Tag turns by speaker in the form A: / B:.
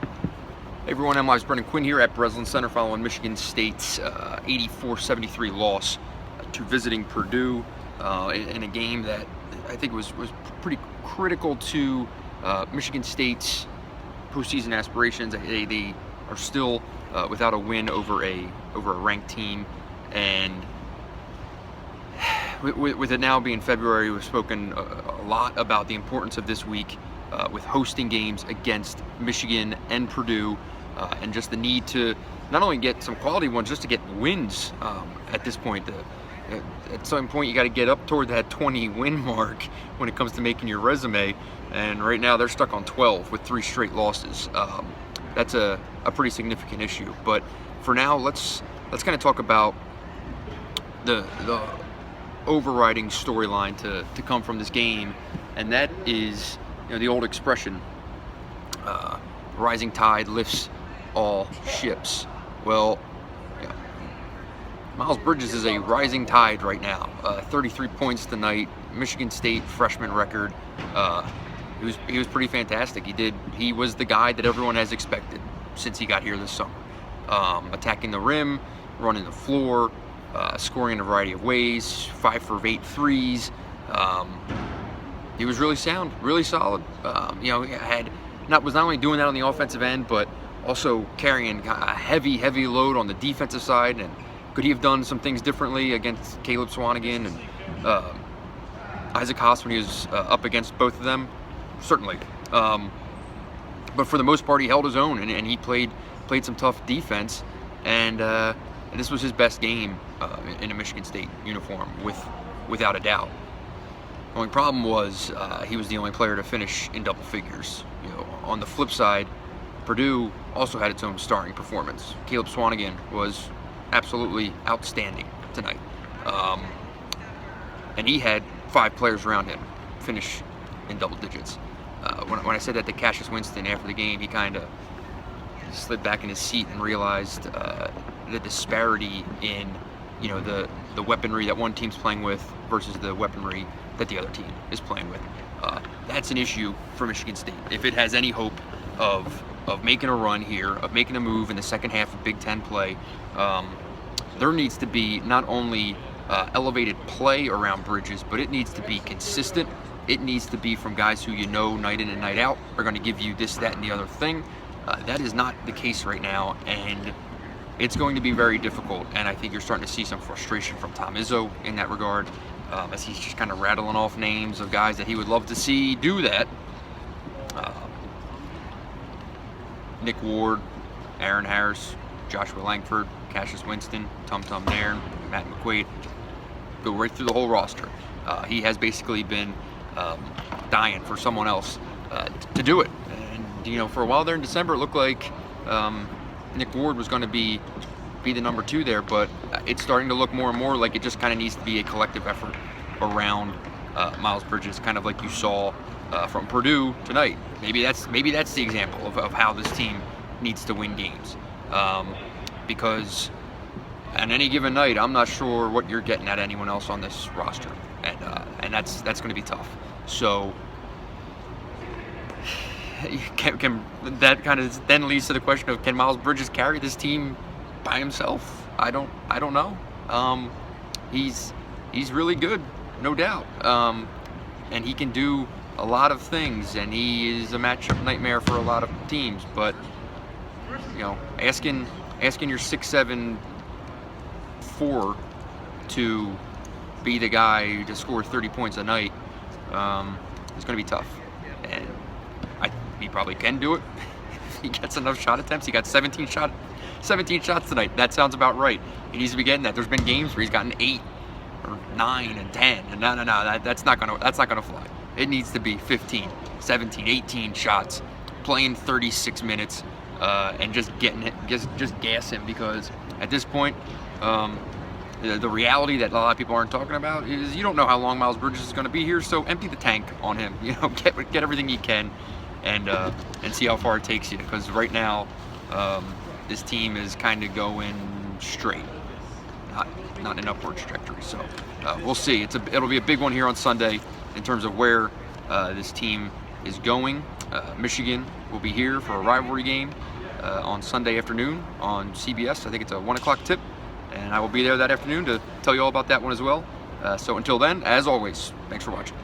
A: Hey everyone, I'm Live's Brendan Quinn here at Breslin Center following Michigan State's 84-73 loss to visiting Purdue in a game that I think was pretty critical to Michigan State's postseason aspirations. They are still without a win over a ranked team, and with it now being February, we've spoken a lot about the importance of this week with hosting games against Michigan and Purdue. And just the need to not only get some quality ones, just to get wins at this point. At some point, you got to get up toward that 20 win mark when it comes to making your resume. And right now, they're stuck on 12 with 3 straight losses. That's a pretty significant issue. But for now, let's kind of talk about the overriding storyline to come from this game, and that is, the old expression, rising tide lifts all ships. Well, Miles Bridges is a rising tide right now. 33 points tonight, Michigan State freshman record. He was pretty fantastic. He was the guy that everyone has expected since he got here this summer. Attacking the rim, running the floor, scoring in a variety of ways, 5 for 8 threes. He was really sound, really solid. He was not only doing that on the offensive end, but also carrying a heavy load on the defensive side. And could he have done some things differently against Caleb Swanigan and Isaac Haas when he was up against both of them? Certainly. But for the most part, he held his own, and he played some tough defense. And this was his best game in a Michigan State uniform, without a doubt. The only problem was he was the only player to finish in double figures. On the flip side, Purdue also had its own starring performance. Caleb Swanigan was absolutely outstanding tonight. And he had 5 players around him finish in double digits. When I said that to Cassius Winston after the game, he kind of slid back in his seat and realized the disparity in the weaponry that one team's playing with versus the weaponry that the other team is playing with. That's an issue for Michigan State. If it has any hope of making a run here, of making a move in the second half of Big Ten play, there needs to be not only elevated play around Bridges, but it needs to be consistent. It needs to be from guys who night in and night out are going to give you this, that, and the other thing. That is not the case right now, and it's going to be very difficult. And I think you're starting to see some frustration from Tom Izzo in that regard, as he's just kind of rattling off names of guys that he would love to see do that. Nick Ward, Aaron Harris, Joshua Langford, Cassius Winston, Tum Nairn, Matt McQuaid. Go right through the whole roster. He has basically been dying for someone else to do it. And for a while there in December, it looked like Nick Ward was going to be the number 2 there, but it's starting to look more and more like it just kind of needs to be a collective effort around Miles Bridges, kind of like you saw from Purdue tonight. Maybe that's the example of how this team needs to win games, because on any given night, I'm not sure what you're getting at anyone else on this roster, and that's going to be tough. So can that kind of then leads to the question of, can Miles Bridges carry this team by himself? I don't know. He's really good, no doubt, and he can do a lot of things, and he is a matchup nightmare for a lot of teams. But asking your 6'7" 4 to be the guy to score 30 points a night is going to be tough. And he probably can do it if he gets enough shot attempts. He got 17 shots tonight. That sounds about right. He needs to be getting that. There's been games where he's gotten 8 or 9 and 10, and no, that's not gonna fly. It needs to be 15, 17, 18 shots, playing 36 minutes, and just getting it, just gas him, because at this point, the reality that a lot of people aren't talking about is you don't know how long Miles Bridges is going to be here, so empty the tank on him. Get everything you can, and see how far it takes you, because right now, this team is kind of going straight, not in an upward trajectory. So we'll see. It'll be a big one here on Sunday in terms of where this team is going. Michigan will be here for a rivalry game on Sunday afternoon on CBS. I think it's a 1 o'clock tip, and I will be there that afternoon to tell you all about that one as well. So until then, as always, thanks for watching.